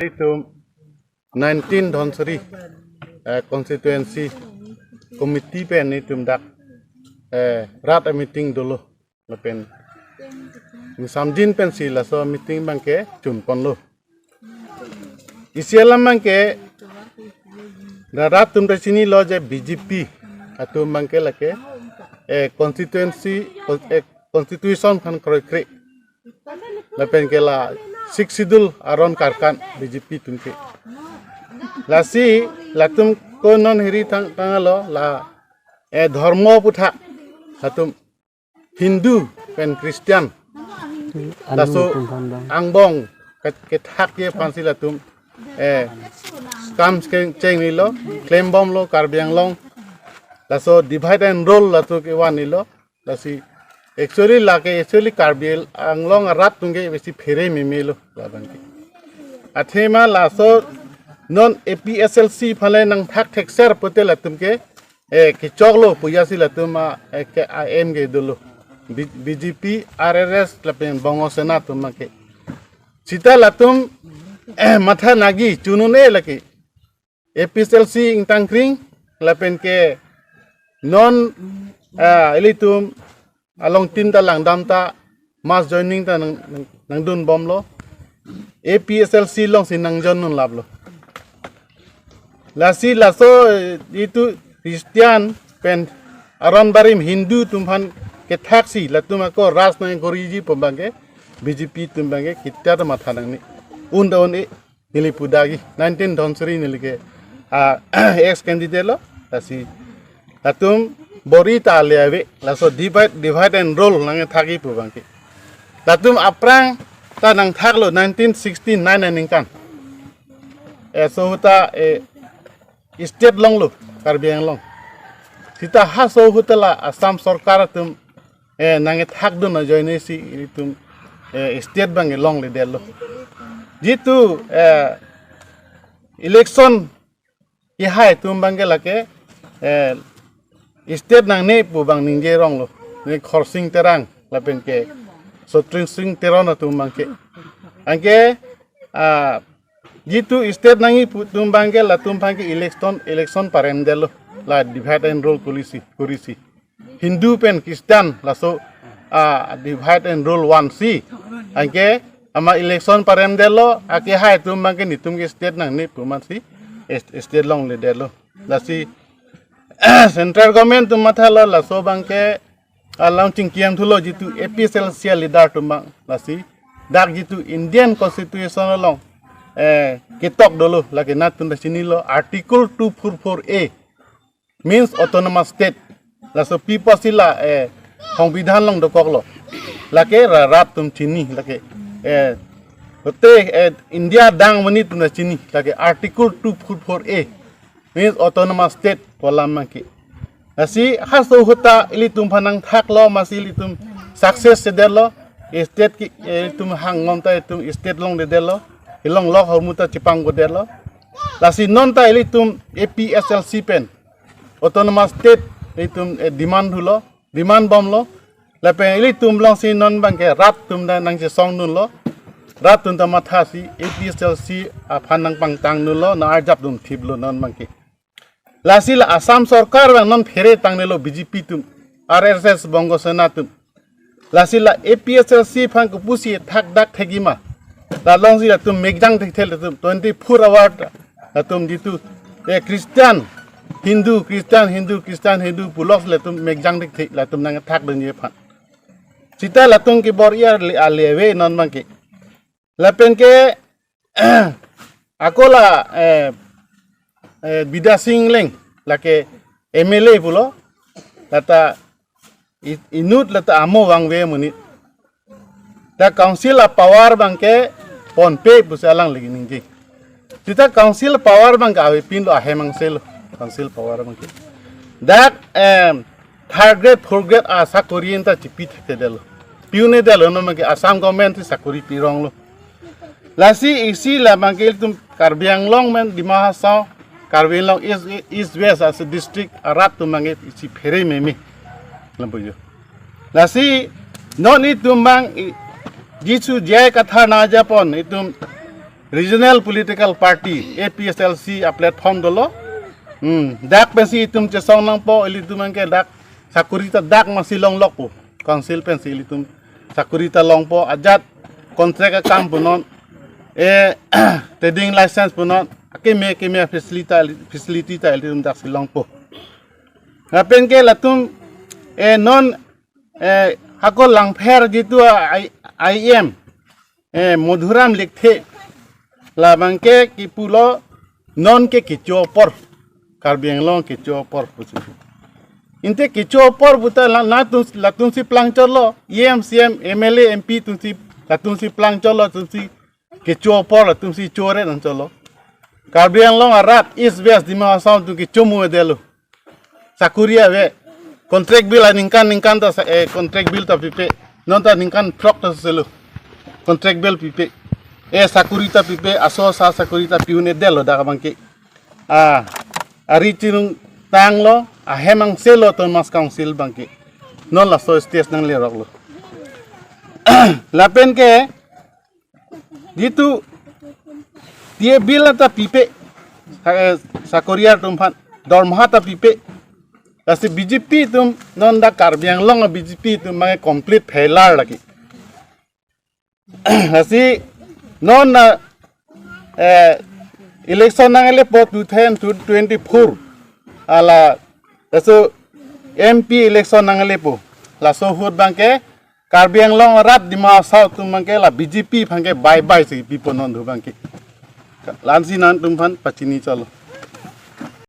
Itu 19 Dhonsuri constituency committee pen itu dak rat meeting dulu lepen samjin pen sila so meeting bangke chun pon lo isialam bangke rat tum sini lo je BJP atau bangke lake constitution kan kre lepen ke la sik sidul aron karkan BJP tumke lasi latum konon hiri tangalo la dharma putha hatum Hindu pen Christian laso angbong ketak ye pansi latum skam cheng nilo claim bomb lo karbiang long laso divide and roll lato ke wan nilo lasi actually karbiel anglong rat tungge besi phere memelo labanki athema laso non APSLC phale nang thak thekser pote latumke ke choglo puyasi latuma ke AM ge dolo BJP RRS lapen bongo sena tumake sita latum matha nagi chunune laki APSLC ingtangkring lapen ke non elitum along tinta lang damta mass joining ta nang dun bomlo APSLC long sinang jon nun lablo lasi laso itu Christian pen aron barim Hindu tumhan ke taksi latum ako ras na koriji pembange BJP tumbange kita ta matha nang ni unda oni nili pudagi 19 Dhonsuri nilike ex candidate lo lasi latum bori ta lewe laso divide and roll nang thagi pubangke latum aprang ta nang thaglo 1969 ningkan so huta state long lo karbiang long sita haso hutala Assam sarkar tum nang thagdo na joine si tum state bang long le delo jitu election ihai tum bangke lake state nang ne pu bang ningge rong lo ne khorsing terang lapen ke sotring sing terona tum bangke angke jitu state nangi tum bangke la tum bangke election parendelo la divide and roll kurisi Hindu pen Christian la so divide and roll 1C angke ama election parendelo ake hai tum bangke ni tum ke state nang ne pu man si state long le delo la si central government tum mathalo la so bangke launching kiam thulo jitu APSLC leader tum bang la si dak jitu Indian constitution long ketok dulu lagi natun sini lo article 244A means autonomous state la so people sila সংবিধান long dokok lo lake rat tum chini lake hote India dang mani tum chini lake article 244A means autonomous state polam ki asi haso hota ili tum phanang thak lo masili tum success se delo state ki tum hangom ta tum state long de delo ilong lok hormuta cipang godelo lasi nonta ilitum APSLC pen autonomous state itum demand hulo demand bom lo lape ilitum long si non bangke rat tum da nang se song nun lo rat tum ta matha si APSLC phanang pangtang nun lo na arjap dum thiblo non bangke lasi la Assam sarkar bang non phere tangnelo BJP tum RSS bongo sena tum lasi la APSLC phang kupusi thak dak thegima la long si tum megjang thel tum 24 hour tum ditu Christian Hindu pulos le tum megjang thik la tum nang thak den ye phan sita la tum ki bor yar lewe non mangke la pen ke akola bida sing leng la ke MLA pulo lata inut lata amo wangwe munit da council of power bangke pon pe busalang lagi ningji kita council power bang gawe pin lo ahemang sel council power bangke dak third grade fourth grade asa korean ta chipi thete delo piune delo no mangke Assam government ti sakuri pirong lo lasi isi la mangke tum karbiang long men di mahasau karbiang long east west as a district arat tum mangke isi phere meme lampujo lasi non itum bang jisu jai katha na japon itum regional political party APSLC a platform dolo dak pensi itum chesong nang po ilitum angke dak sakurita dak masilong lopo council pensi ilitum sakurita long po ajat kontrak kam punon trading license punon keme facility ta ilitum dak silong po ngapen ke latum non hako langpher gitu IM Modhuram likthe labangke ki pulo non ke kicho por Karbianglong kicho por inte kicho por buta latun si plang cholo CM MLA MP latun si plang cholo tunsi kicho por latun si chore nan cholo Karbianglong arat east west dima sound tu kicho mu delo sakuria we contract bill ningkan ta contract bill ta pipe non ta ningkan prok ta selo contract bill pipe sakurita pipe aso sa sakurita piune delo da bangke ari tirung tanglo hemang selo to mas council bangke non la so stage nang le roklo lapen ke ditu tie bill ta pipe sakuria tumpan dormha ta pipe kasi BJP tum non da Karbianglong BJP tum mange complete failure lagi kasi non na election nangale po 2024 ala so MP election nangale po la so hut bangke Karbianglong rat dima south tum bangke la BJP bangke bye bye si pipo non du bangke lansi nan tum phan pachini chalo